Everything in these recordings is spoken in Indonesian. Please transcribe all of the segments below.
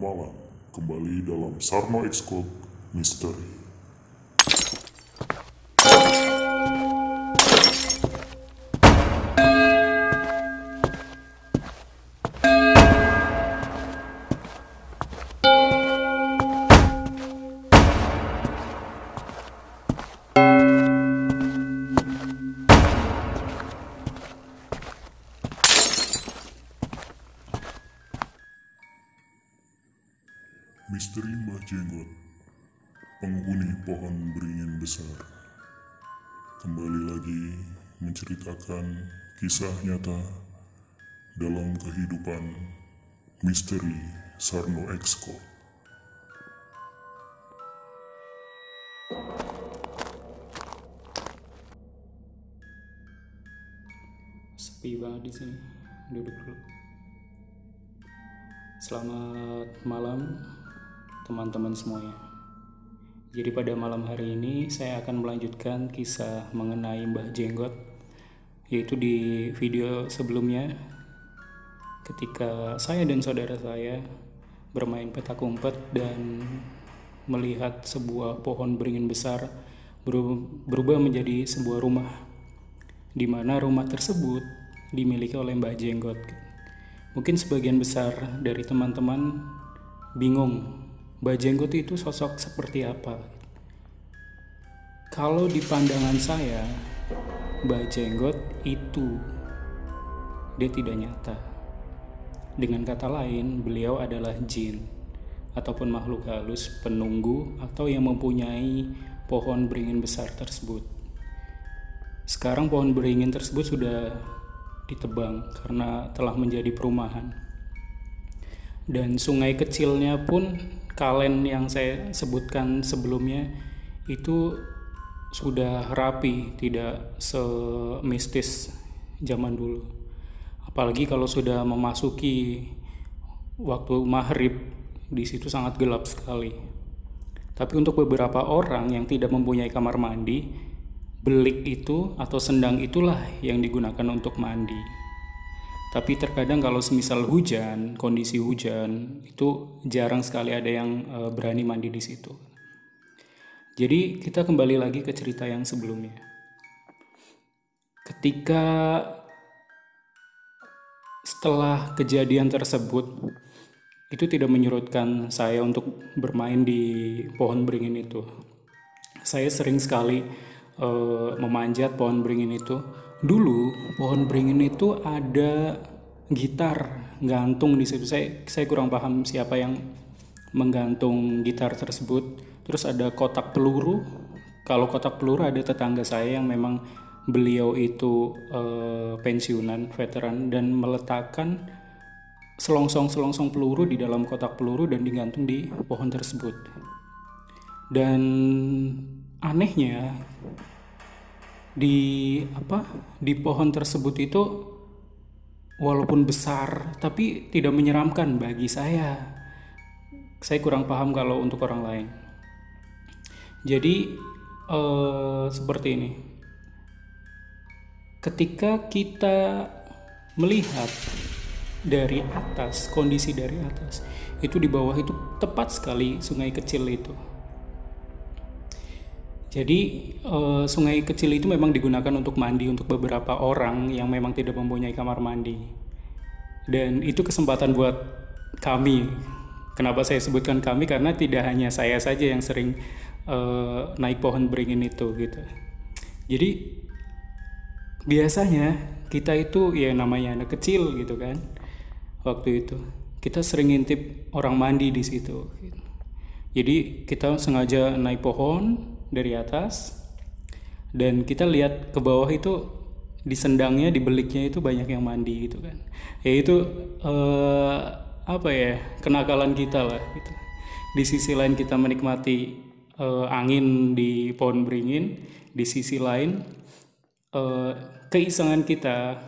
malam, kembali dalam Sarno Excode Misteri. Misteri Mbah Jenggot, penghuni pohon beringin besar, kembali lagi menceritakan kisah nyata dalam kehidupan misteri Sarno Excode. Sepi banget di sini. Duduk dulu. Selamat malam teman-teman semuanya. Jadi pada malam hari ini saya akan melanjutkan kisah mengenai Mbah Jenggot, yaitu di video sebelumnya ketika saya dan saudara saya bermain petak umpet dan melihat sebuah pohon beringin besar berubah menjadi sebuah rumah, di mana rumah tersebut dimiliki oleh Mbah Jenggot. Mungkin sebagian besar dari teman-teman bingung, Mbah Jenggot itu sosok seperti apa? Kalau di pandangan saya, Mbah Jenggot itu dia tidak nyata. Dengan kata lain, beliau adalah jin ataupun makhluk halus penunggu atau yang mempunyai pohon beringin besar tersebut. Sekarang pohon beringin tersebut sudah ditebang karena telah menjadi perumahan. Dan sungai kecilnya pun, Kalen yang saya sebutkan sebelumnya, itu sudah rapi, tidak semistis zaman dulu. Apalagi kalau sudah memasuki waktu maghrib, di situ sangat gelap sekali. Tapi untuk beberapa orang yang tidak mempunyai kamar mandi, belik itu atau sendang itulah yang digunakan untuk mandi. Tapi terkadang kalau semisal hujan, kondisi hujan, itu jarang sekali ada yang berani mandi di situ. Jadi kita kembali lagi ke cerita yang sebelumnya. Ketika setelah kejadian tersebut, itu tidak menyurutkan saya untuk bermain di pohon beringin itu. Saya sering sekali memanjat pohon beringin itu. Dulu pohon beringin itu ada gitar gantung di situ. Saya kurang paham siapa yang menggantung gitar tersebut. Terus ada kotak peluru. Kalau kotak peluru ada tetangga saya yang memang beliau itu pensiunan, veteran, dan meletakkan selongsong peluru di dalam kotak peluru dan digantung di pohon tersebut. Dan anehnya di pohon tersebut itu walaupun besar tapi tidak menyeramkan bagi saya. Saya kurang paham kalau untuk orang lain. Jadi seperti ini. Ketika kita melihat dari atas, kondisi dari atas, itu di bawah itu tepat sekali sungai kecil itu. Jadi sungai kecil itu memang digunakan untuk mandi untuk beberapa orang yang memang tidak mempunyai kamar mandi. Dan itu kesempatan buat kami. Kenapa saya sebutkan kami? Karena tidak hanya saya saja yang sering naik pohon beringin itu gitu. Jadi biasanya kita itu ya namanya anak kecil gitu kan. Waktu itu kita sering ngintip orang mandi di situ. Jadi kita sengaja naik pohon dari atas dan kita lihat ke bawah itu di sendangnya, di beliknya itu banyak yang mandi gitu kan. Ya itu kenakalan kita lah gitu. Di sisi lain kita menikmati angin di pohon beringin, di sisi lain keisengan kita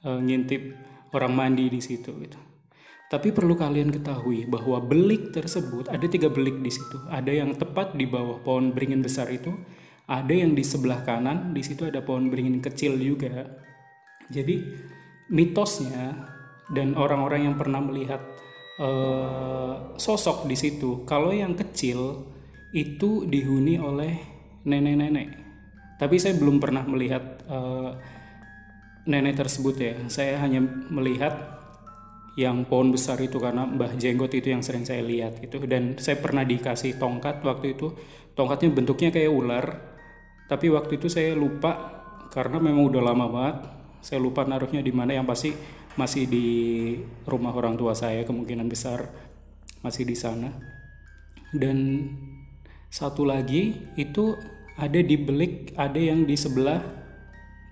ngintip orang mandi di situ gitu. Tapi perlu kalian ketahui bahwa belik tersebut ada 3 belik di situ. Ada yang tepat di bawah pohon beringin besar itu, ada yang di sebelah kanan, di situ ada pohon beringin kecil juga. Jadi mitosnya dan orang-orang yang pernah melihat sosok di situ. Kalau yang kecil itu dihuni oleh nenek-nenek. Tapi saya belum pernah melihat nenek tersebut ya. Saya hanya melihat yang pohon besar itu karena Mbah Jenggot itu yang sering saya lihat gitu. Dan saya pernah dikasih tongkat waktu itu. Tongkatnya bentuknya kayak ular. Tapi waktu itu saya lupa karena memang udah lama banget. Saya lupa naruhnya di mana, yang pasti masih di rumah orang tua saya, kemungkinan besar masih di sana. Dan satu lagi itu ada di belik, ada yang di sebelah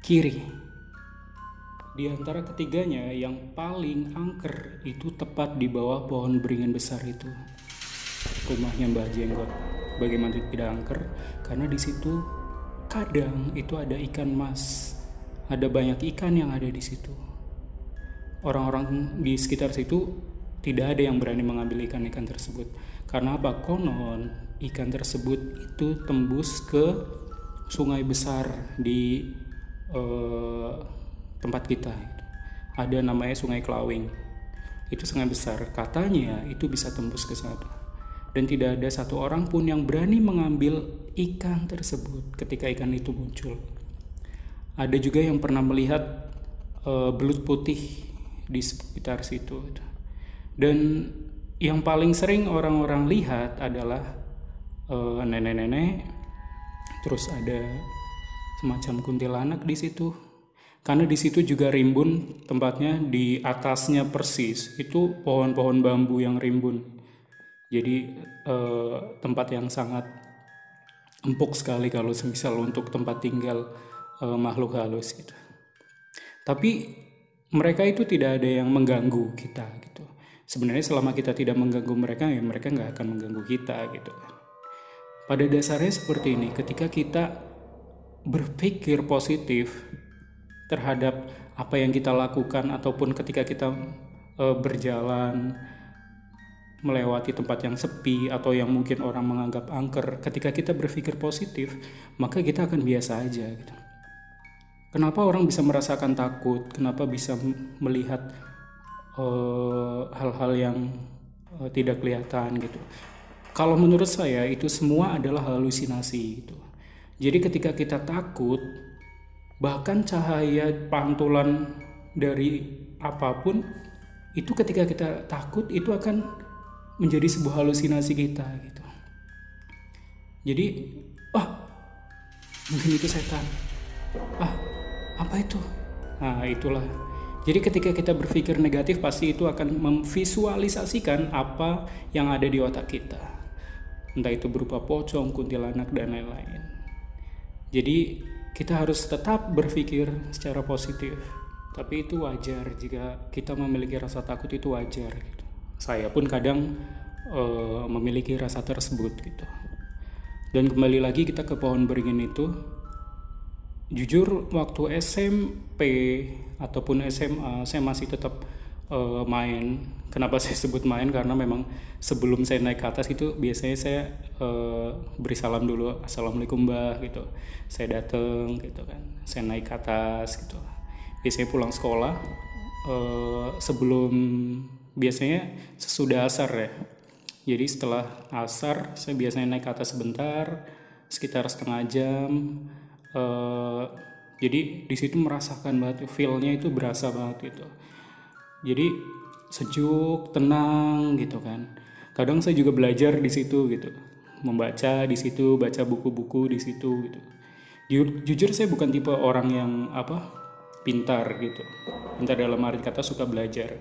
kiri. Di antara ketiganya yang paling angker itu tepat di bawah pohon beringin besar itu. Rumahnya Mbah Jenggot. Bagaimana tidak angker? Karena di situ kadang itu ada ikan mas. Ada banyak ikan yang ada di situ. Orang-orang di sekitar situ tidak ada yang berani mengambil ikan-ikan tersebut. Karena apa? Konon ikan tersebut itu tembus ke sungai besar di tempat kita. Ada namanya Sungai Kelawing. Itu sungai besar. Katanya itu bisa tembus ke sana. Dan tidak ada satu orang pun yang berani mengambil ikan tersebut ketika ikan itu muncul. Ada juga yang pernah melihat belut putih di sekitar situ. Dan yang paling sering orang-orang lihat adalah nenek-nenek, terus ada semacam kuntilanak di situ. Karena di situ juga rimbun tempatnya, di atasnya persis itu pohon-pohon bambu yang rimbun. Jadi tempat yang sangat empuk sekali kalau misal untuk tempat tinggal makhluk halus gitu. Tapi mereka itu tidak ada yang mengganggu kita gitu. Sebenarnya selama kita tidak mengganggu mereka, ya mereka nggak akan mengganggu kita gitu. Pada dasarnya seperti ini, ketika kita berpikir positif terhadap apa yang kita lakukan, ataupun ketika kita berjalan melewati tempat yang sepi atau yang mungkin orang menganggap angker, ketika kita berpikir positif, maka kita akan biasa aja gitu. Kenapa orang bisa merasakan takut? Kenapa bisa melihat hal-hal yang tidak kelihatan gitu? Kalau menurut saya itu semua adalah halusinasi gitu. Jadi ketika kita takut, bahkan cahaya pantulan dari apapun itu ketika kita takut itu akan menjadi sebuah halusinasi kita gitu. Jadi, mungkin itu setan. Apa itu? Nah, itulah. Jadi ketika kita berpikir negatif, pasti itu akan memvisualisasikan apa yang ada di otak kita. Entah itu berupa pocong, kuntilanak, dan lain-lain. Jadi kita harus tetap berpikir secara positif. Tapi itu wajar, jika kita memiliki rasa takut itu wajar gitu. Saya pun kadang memiliki rasa tersebut gitu. Dan kembali lagi kita ke pohon beringin itu. Jujur waktu SMP ataupun SMA saya masih tetap main. Kenapa saya sebut main? Karena memang sebelum saya naik ke atas itu biasanya saya beri salam dulu, assalamualaikum mbah gitu. Saya datang gitu kan, saya naik ke atas gitu. Biasanya pulang sekolah sebelum, biasanya sesudah asar ya. Jadi setelah asar saya biasanya naik ke atas sebentar, sekitar setengah jam. Jadi di situ merasakan banget, feel-nya itu berasa banget gitu. Jadi sejuk, tenang gitu kan. Kadang saya juga belajar di situ gitu, membaca di situ, baca buku-buku di situ gitu. Jujur saya bukan tipe orang yang pintar gitu. Pintar dalam arti kata suka belajar.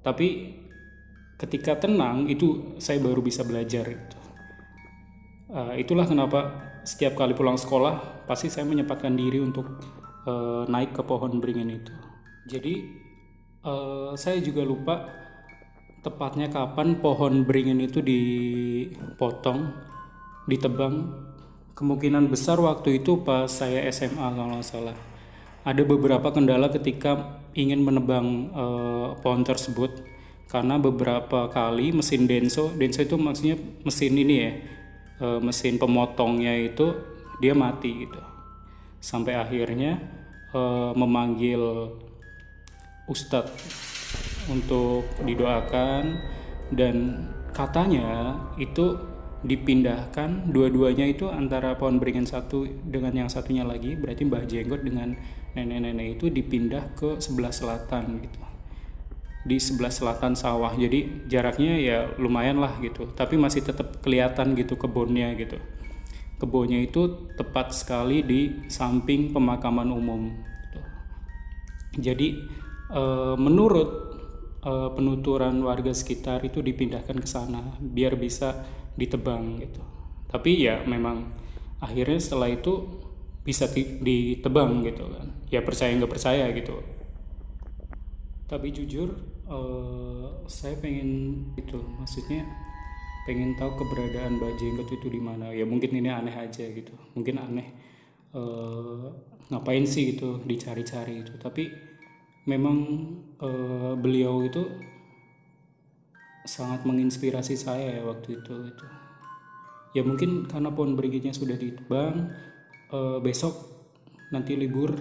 Tapi ketika tenang itu saya baru bisa belajar gitu. Itulah kenapa setiap kali pulang sekolah pasti saya menyempatkan diri untuk naik ke pohon beringin itu. Jadi saya juga lupa tepatnya kapan pohon beringin itu dipotong, ditebang. Kemungkinan besar waktu itu pas saya SMA kalau nggak salah. Ada beberapa kendala ketika ingin menebang pohon tersebut, karena beberapa kali mesin denso itu maksudnya mesin ini ya, mesin pemotongnya itu dia mati gitu. Sampai akhirnya memanggil ustadz untuk didoakan, dan katanya itu dipindahkan dua-duanya itu antara pohon beringin satu dengan yang satunya lagi, berarti Mbah Jenggot dengan nenek-nenek itu dipindah ke sebelah selatan gitu, di sebelah selatan sawah. Jadi jaraknya ya lumayan lah gitu, tapi masih tetap kelihatan gitu kebunnya gitu. Kebunnya itu tepat sekali di samping pemakaman umum gitu. Jadi menurut penuturan warga sekitar itu dipindahkan ke sana biar bisa ditebang gitu. Tapi ya memang akhirnya setelah itu bisa ditebang gitu kan. Ya percaya nggak percaya gitu. Tapi jujur saya pengen itu, maksudnya pengen tahu keberadaan Mbah Jenggot itu di mana. Ya mungkin ini aneh aja gitu, mungkin aneh, ngapain sih gitu dicari-cari itu. Tapi memang beliau itu sangat menginspirasi saya ya waktu itu. Ya mungkin karena pohon beringinnya sudah ditebang, besok nanti libur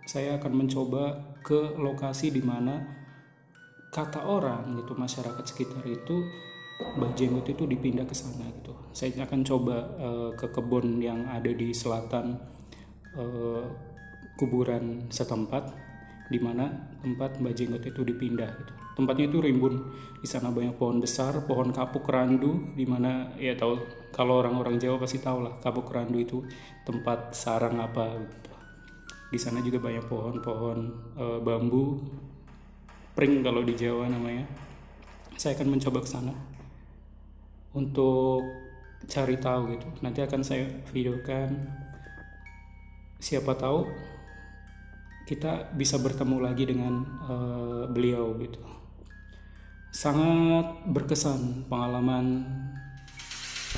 saya akan mencoba ke lokasi di mana kata orang gitu, masyarakat sekitar itu Mbah Jenggot itu dipindah ke sana gitu. Saya akan coba ke kebun yang ada di selatan kuburan setempat, di mana tempat Mbah Jenggot itu dipindah gitu. Tempatnya itu rimbun, di sana banyak pohon besar, pohon kapuk randu, di mana ya tahu, kalau orang-orang Jawa pasti tahu lah kapuk randu itu tempat sarang apa gitu. Di sana juga banyak pohon-pohon bambu, pring kalau di Jawa namanya. Saya akan mencoba ke sana untuk cari tahu gitu. Nanti akan saya videokan. Siapa tahu kita bisa bertemu lagi dengan beliau gitu. Sangat berkesan pengalaman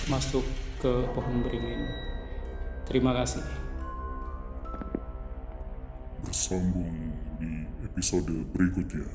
masuk ke pohon beringin. Terima kasih. Bersambung di episode berikutnya.